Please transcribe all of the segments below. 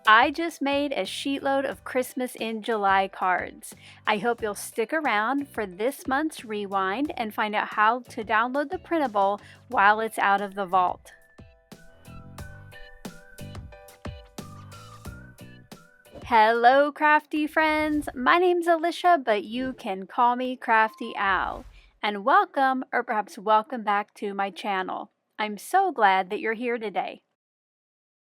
I just made a sheetload of Christmas in July cards. I hope you'll stick around for this month's rewind and find out how to download the printable while it's out of the vault. Hello crafty friends, my name's Alicia, but you can call me Crafty Al. And welcome, or perhaps welcome back to my channel. I'm so glad that you're here today.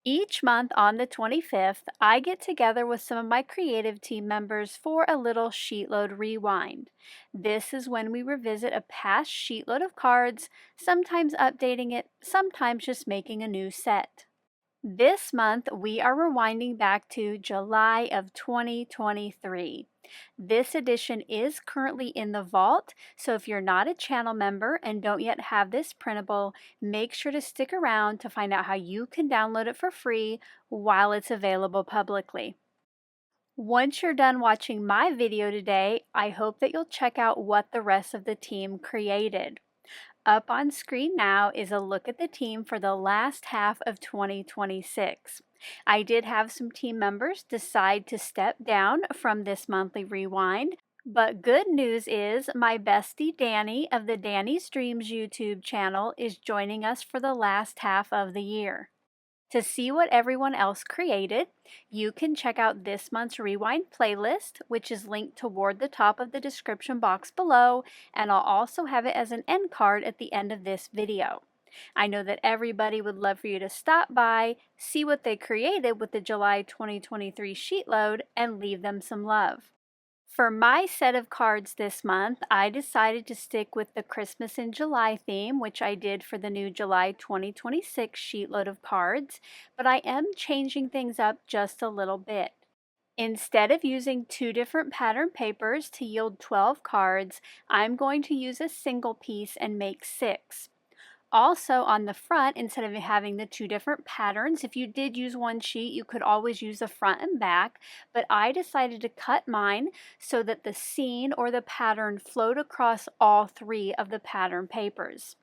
Each month on the 25th, I get together with some of my creative team members for a little sheetload rewind. This is when we revisit a past sheetload of cards, sometimes updating it, sometimes just making a new set. This month, we are rewinding back to July of 2023. This edition is currently in the vault, so if you're not a channel member and don't yet have this printable, make sure to stick around to find out how you can download it for free while it's available publicly. Once you're done watching my video today, I hope that you'll check out what the rest of the team created. Up on screen now is a look at the team for the last half of 2026. I did have some team members decide to step down from this monthly rewind, but good news is my bestie Danny of the Danny's Dreams YouTube channel is joining us for the last half of the year. To see what everyone else created, you can check out this month's Rewind playlist, which is linked toward the top of the description box below, and I'll also have it as an end card at the end of this video. I know that everybody would love for you to stop by, see what they created with the July 2023 sheetload, and leave them some love. For my set of cards this month, I decided to stick with the Christmas in July theme, which I did for the new July 2026 sheetload of cards, but I am changing things up just a little bit. Instead of using two different pattern papers to yield 12 cards, I'm going to use a single piece and make 6. Also on the front, instead of having the two different patterns, if you did use one sheet, you could always use the front and back, but I decided to cut mine so that the scene or the pattern flowed across all 3 of the pattern papers.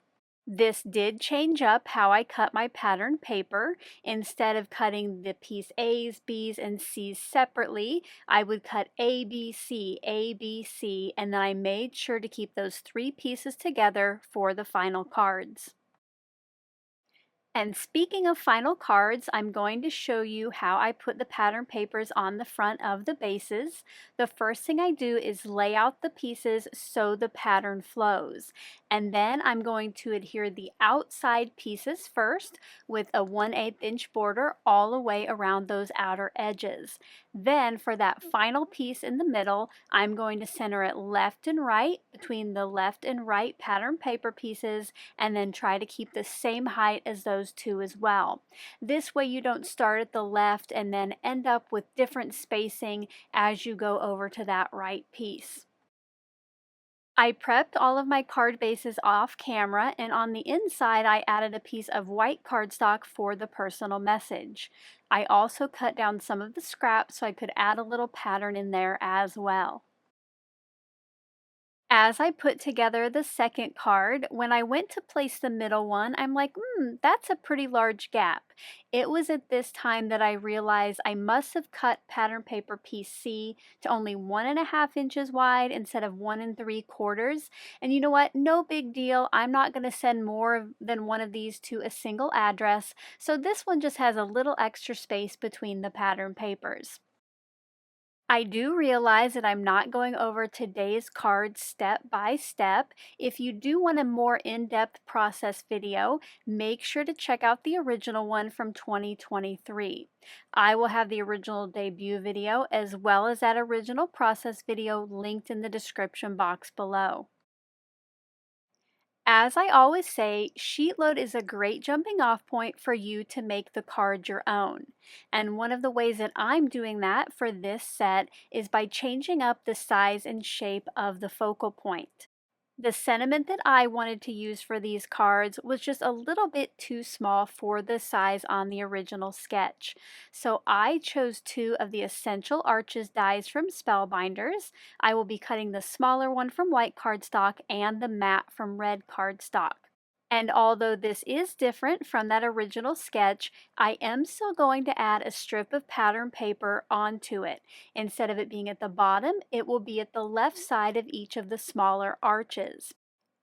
This did change up how I cut my pattern paper. Instead of cutting the piece A's, B's, and C's separately, I would cut A, B, C, and then I made sure to keep those 3 pieces together for the final cards. And speaking of final cards, I'm going to show you how I put the pattern papers on the front of the bases. The first thing I do is lay out the pieces so the pattern flows. And then I'm going to adhere the outside pieces first with a 1/8 inch border all the way around those outer edges. Then for that final piece in the middle, I'm going to center it left and right between the left and right pattern paper pieces, and then try to keep the same height as those 2 as well. This way you don't start at the left and then end up with different spacing as you go over to that right piece. I prepped all of my card bases off camera, and on the inside I added a piece of white cardstock for the personal message. I also cut down some of the scraps so I could add a little pattern in there as well. As I put together the second card, when I went to place the middle one, I'm like, that's a pretty large gap. It was at this time that I realized I must have cut pattern paper piece C to only 1.5 inches wide instead of 1 3/4. And you know what? No big deal. I'm not going to send more than one of these to a single address, so this one just has a little extra space between the pattern papers. I do realize that I'm not going over today's cards step by step. If you do want a more in-depth process video, make sure to check out the original one from 2023. I will have the original debut video as well as that original process video linked in the description box below. As I always say, SheetLoad is a great jumping off point for you to make the card your own. And one of the ways that I'm doing that for this set is by changing up the size and shape of the focal point. The sentiment that I wanted to use for these cards was just a little bit too small for the size on the original sketch. So I chose 2 of the Essential Arches dies from Spellbinders. I will be cutting the smaller one from white cardstock and the matte from red cardstock. And although this is different from that original sketch, I am still going to add a strip of pattern paper onto it. Instead of it being at the bottom, it will be at the left side of each of the smaller arches.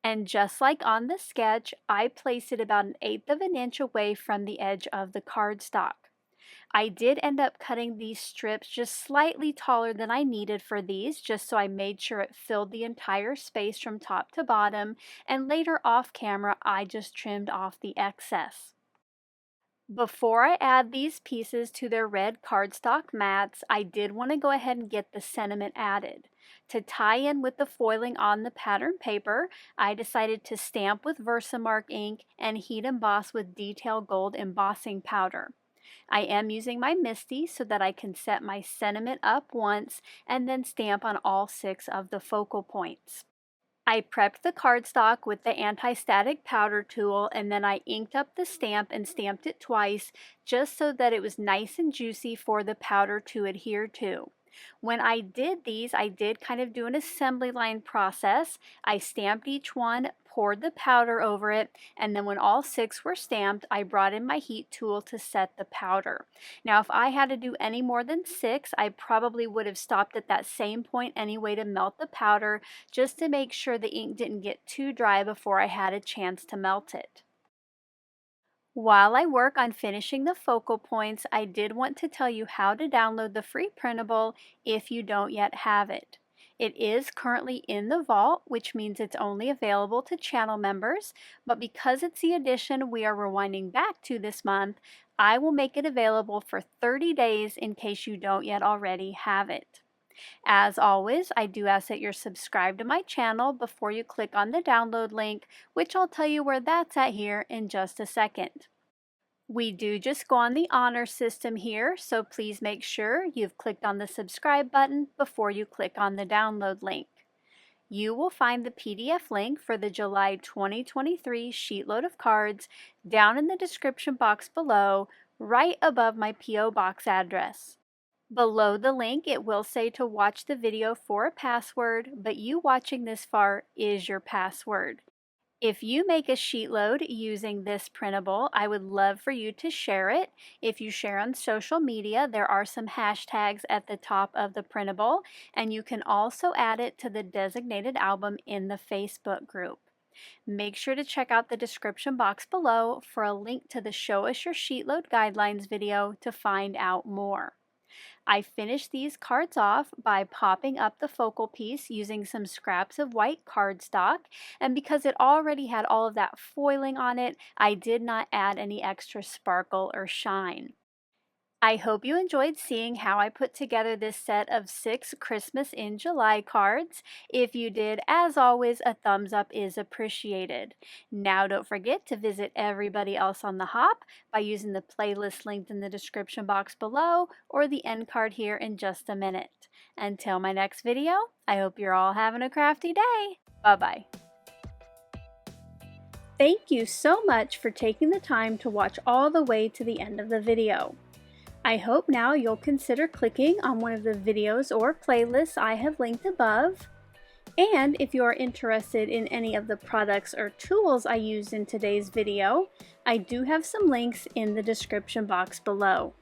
And just like on the sketch, I place it about 1/8 of an inch away from the edge of the cardstock. I did end up cutting these strips just slightly taller than I needed for these, just so I made sure it filled the entire space from top to bottom, and later off camera I just trimmed off the excess. Before I add these pieces to their red cardstock mats, I did want to go ahead and get the sentiment added. To tie in with the foiling on the pattern paper, I decided to stamp with Versamark ink and heat emboss with detail gold embossing powder. I am using my MISTI so that I can set my sentiment up once and then stamp on all 6 of the focal points. I prepped the cardstock with the anti-static powder tool, and then I inked up the stamp and stamped it twice just so that it was nice and juicy for the powder to adhere to. When I did these, I did kind of do an assembly line process. I stamped each one, poured the powder over it, and then when all 6 were stamped, I brought in my heat tool to set the powder. Now, if I had to do any more than 6, I probably would have stopped at that same point anyway to melt the powder, just to make sure the ink didn't get too dry before I had a chance to melt it. While I work on finishing the focal points, I did want to tell you how to download the free printable if you don't yet have it. It is currently in the vault, which means it's only available to channel members, but because it's the edition we are rewinding back to this month, I will make it available for 30 days in case you don't yet already have it. As always, I do ask that you're subscribed to my channel before you click on the download link, which I'll tell you where that's at here in just a second. We do just go on the honor system here, so please make sure you've clicked on the subscribe button before you click on the download link. You will find the PDF link for the July 2023 sheetload of cards down in the description box below, right above my P.O. Box address. Below the link, it will say to watch the video for a password, but you watching this far is your password. If you make a sheet load using this printable, I would love for you to share it. If you share on social media, there are some hashtags at the top of the printable, and you can also add it to the designated album in the Facebook group. Make sure to check out the description box below for a link to the Show Us Your Sheet Load Guidelines video to find out more. I finished these cards off by popping up the focal piece using some scraps of white cardstock, and because it already had all of that foiling on it, I did not add any extra sparkle or shine. I hope you enjoyed seeing how I put together this set of 6 Christmas in July cards. If you did, as always, a thumbs up is appreciated. Now don't forget to visit everybody else on the hop by using the playlist linked in the description box below or the end card here in just a minute. Until my next video, I hope you're all having a crafty day. Bye-bye. Thank you so much for taking the time to watch all the way to the end of the video. I hope now you'll consider clicking on one of the videos or playlists I have linked above. And if you are interested in any of the products or tools I used in today's video, I do have some links in the description box below.